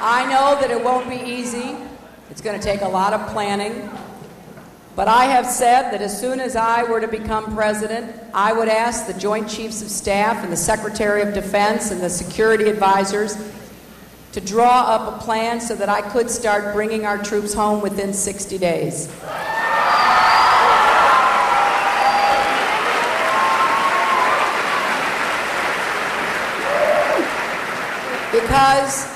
I know that it won't be easy. It's going to take a lot of planning. But I have said that as soon as I were to become president, I would ask the Joint Chiefs of Staff and the Secretary of Defense and the security advisors to draw up a plan so that I could start bringing our troops home within 60 days. Because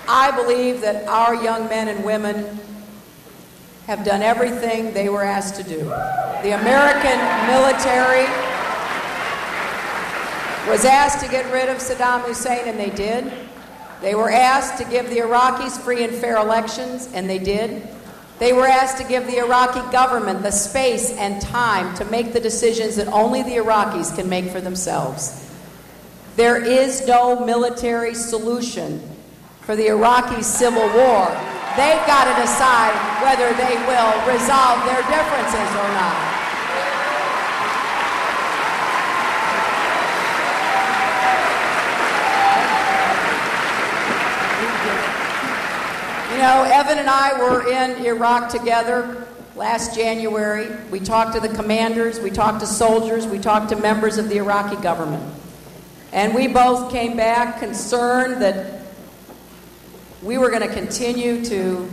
I believe that our young men and women have done everything they were asked to do. The American military was asked to get rid of Saddam Hussein, and they did. They were asked to give the Iraqis free and fair elections, and they did. They were asked to give the Iraqi government the space and time to make the decisions that only the Iraqis can make for themselves. There is no military solution for the Iraqi civil war. They've got to decide whether they will resolve their differences or not. You know, Evan and I were in Iraq together last January. We talked to the commanders, we talked to soldiers, we talked to members of the Iraqi government. And we both came back concerned that we were going to continue to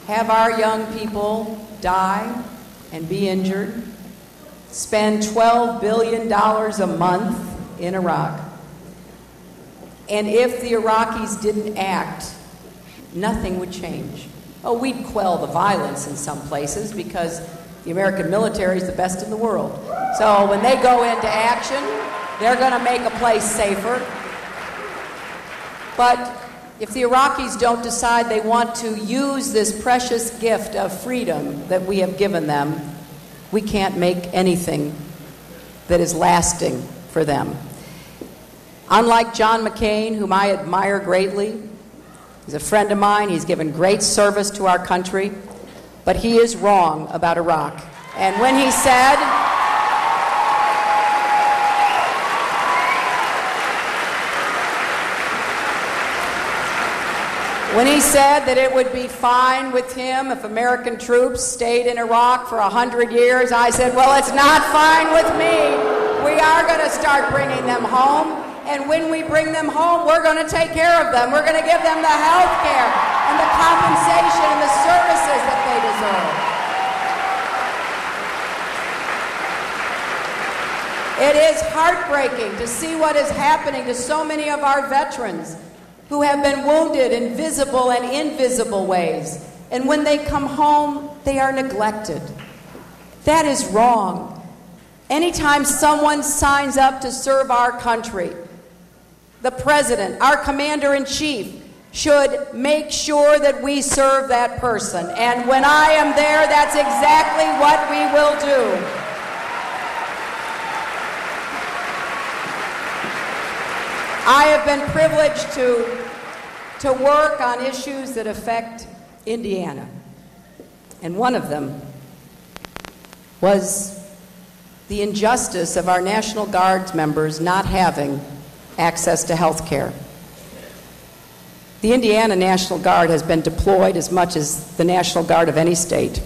have our young people die and be injured, spend $12 billion a month in Iraq. And if the Iraqis didn't act, nothing would change. Oh, we'd quell the violence in some places because the American military is the best in the world. So when they go into action, they're going to make a place safer. But if the Iraqis don't decide they want to use this precious gift of freedom that we have given them, we can't make anything that is lasting for them. Unlike John McCain, whom I admire greatly, he's a friend of mine, he's given great service to our country, but he is wrong about Iraq. And when he said that it would be fine with him if American troops stayed in Iraq for 100 years, I said, well, it's not fine with me. We are going to start bringing them home, and when we bring them home, we're going to take care of them. We're going to give them the health care and the compensation and the services that they deserve. It is heartbreaking to see what is happening to so many of our veterans who have been wounded in visible and invisible ways. And when they come home, they are neglected. That is wrong. Anytime someone signs up to serve our country, the president, our commander-in-chief, should make sure that we serve that person. And when I am there, that's exactly what we will do. I have been privileged to work on issues that affect Indiana. And one of them was the injustice of our National Guard members not having access to health care. The Indiana National Guard has been deployed as much as the National Guard of any state.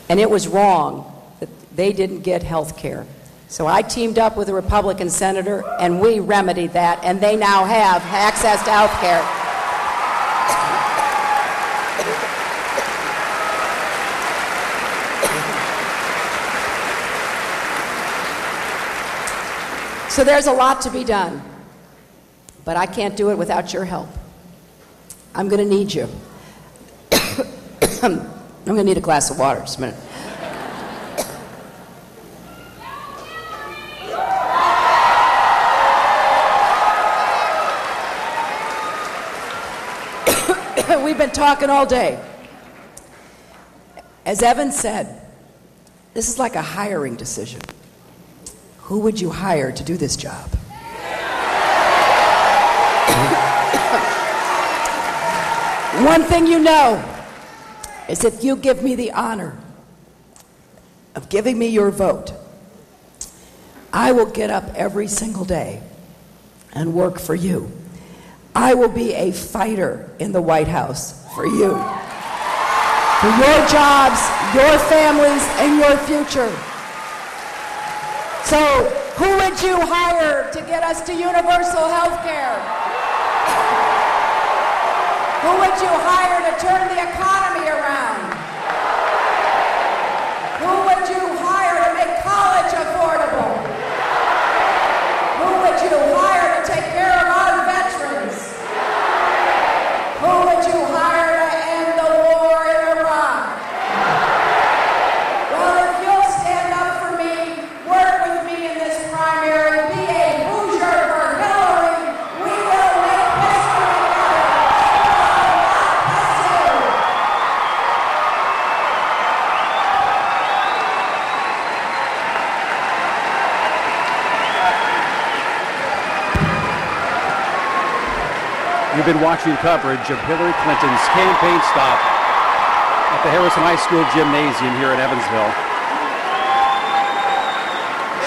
And it was wrong that they didn't get health care. So I teamed up with a Republican senator, and we remedied that, and they now have access to health care. So there's a lot to be done, but I can't do it without your help. I'm going to need you. I'm going to need a glass of water. Just a minute. We've been talking all day. As Evan said, this is like a hiring decision. Who would you hire to do this job? One thing you know is if you give me the honor of giving me your vote, I will get up every single day and work for you. I will be a fighter in the White House for you, for your jobs, your families, and your future. So, who would you hire to get us to universal health care? Who would you hire to turn the economy around? Who would you hire to make college affordable? Who would you hire to take care of our veterans? Who would you hire to end the war in Iraq? Well, if you'll stand up for me, work with me in this primary, be a Hoosier for Hillary, we will make history together. You've been watching coverage of Hillary Clinton's campaign stop at the Harrison High School Gymnasium here in Evansville.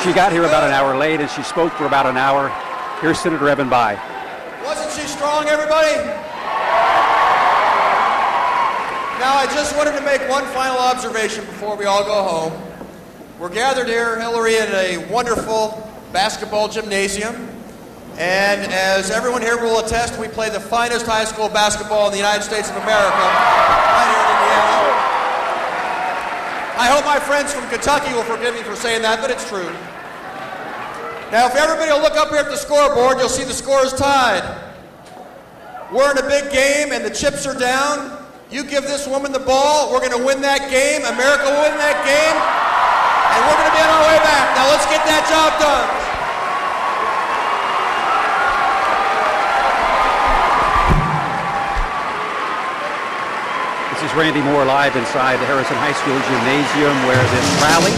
She got here about an hour late, and she spoke for about an hour. Here's Senator Evan Bayh. Wasn't she strong, everybody? Now, I just wanted to make one final observation before we all go home. We're gathered here, Hillary, in a wonderful basketball gymnasium. And as everyone here will attest, we play the finest high school basketball in the United States of America, right here in Indiana. I hope my friends from Kentucky will forgive me for saying that, but it's true. Now, if everybody will look up here at the scoreboard, you'll see the score is tied. We're in a big game, and the chips are down. You give this woman the ball, we're going to win that game. America will win that game, and we're going to be on our way back. Now, let's get that job done. This is Randy Moore live inside the Harrison High School Gymnasium, where this rally,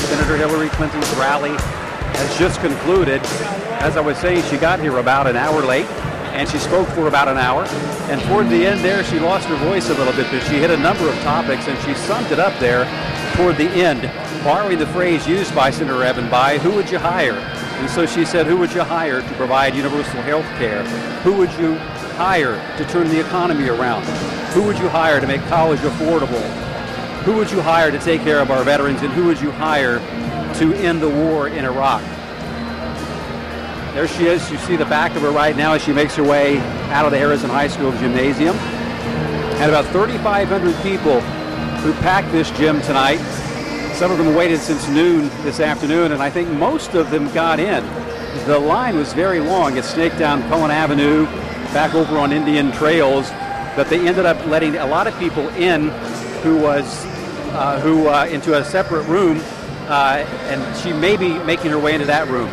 Senator Hillary Clinton's rally, has just concluded. As I was saying, she got here about an hour late, and she spoke for about an hour. And toward the end there, she lost her voice a little bit, but she hit a number of topics, and she summed it up there toward the end, borrowing the phrase used by Senator Evan Bayh, who would you hire? And so she said, who would you hire to provide universal health care? Who would you hire to turn the economy around? Who would you hire to make college affordable? Who would you hire to take care of our veterans? And who would you hire to end the war in Iraq? There she is. You see the back of her right now as she makes her way out of the Harrison High School Gymnasium. And about 3,500 people who packed this gym tonight. Some of them waited since noon this afternoon, and I think most of them got in. The line was very long. It snaked down Cohen Avenue, back over on Indian Trails, but they ended up letting a lot of people in who into a separate room, and she may be making her way into that room.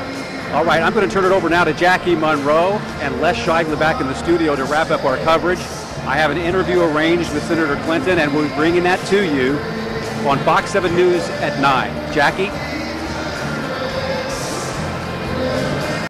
All right, I'm going to turn it over now to Jackie Monroe and Les Scheidler back in the studio to wrap up our coverage. I have an interview arranged with Senator Clinton, and we'll be bringing that to you on Fox 7 News at 9. Jackie?